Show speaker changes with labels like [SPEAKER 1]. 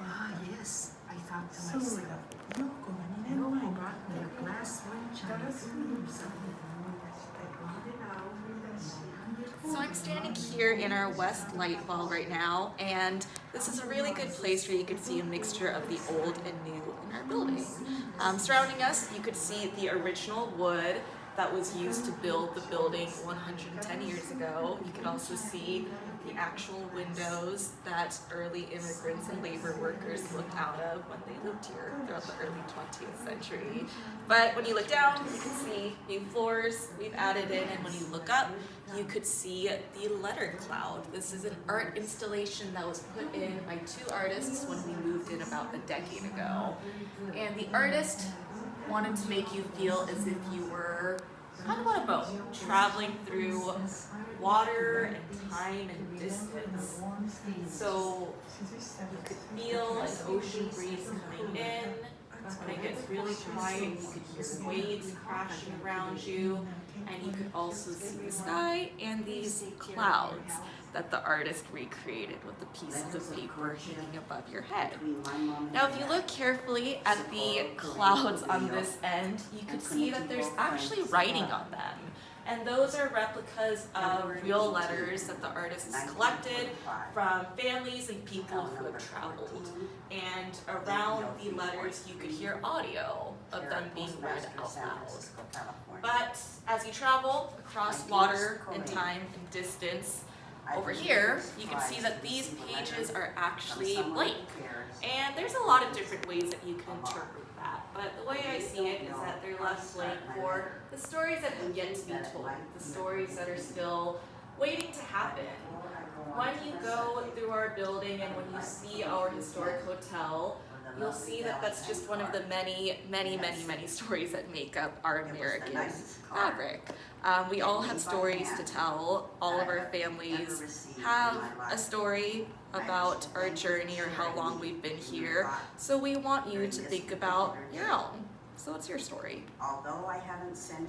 [SPEAKER 1] Ah, yes. I thought to myself, Yoko brought me a glass one china.
[SPEAKER 2] So I'm standing here in our west lightwell right now, and this is a really good place where you could see a mixture of the old and new in our building. Surrounding us, you could see the original wood that was used to build the building 110 years ago. You could also see the actual windows that early immigrants and labor workers looked out of when they lived here throughout the early 20th century. But when you look down, you can see new floors we've added in, and when you look up, you could see the letter cloud. This is an art installation that was put in by two artists when we moved in about a decade ago. And the artist wanted to make you feel as if you were kind of on a boat, traveling through water and time and distance. So you could feel an ocean breeze coming in. When it gets really quiet, you could hear waves crashing around you, and you could also see the sky and these clouds that the artist recreated with the pieces of paper hanging above your head. Now, if you look carefully at the clouds on this end, you could see that there's actually writing on them. And those are replicas of real letters that the artists collected from families and people who have traveled. And around the letters, you could hear audio of them being read out loud. But as you travel across water and time and distance, over here, you can see that these pages are actually blank. And there's a lot of different ways that you can interpret that. But the way I see it is that they're left blank for the stories that have yet to be told, the stories that are still waiting to happen. When you go through our building and when you see our historic hotel, you'll see that that's just one of the many stories that make up our American fabric. We all have stories to tell. All of our families have a story about our journey or how long we've been here. So we want you to think about your own. So what's your story?
[SPEAKER 3] Although I haven't sent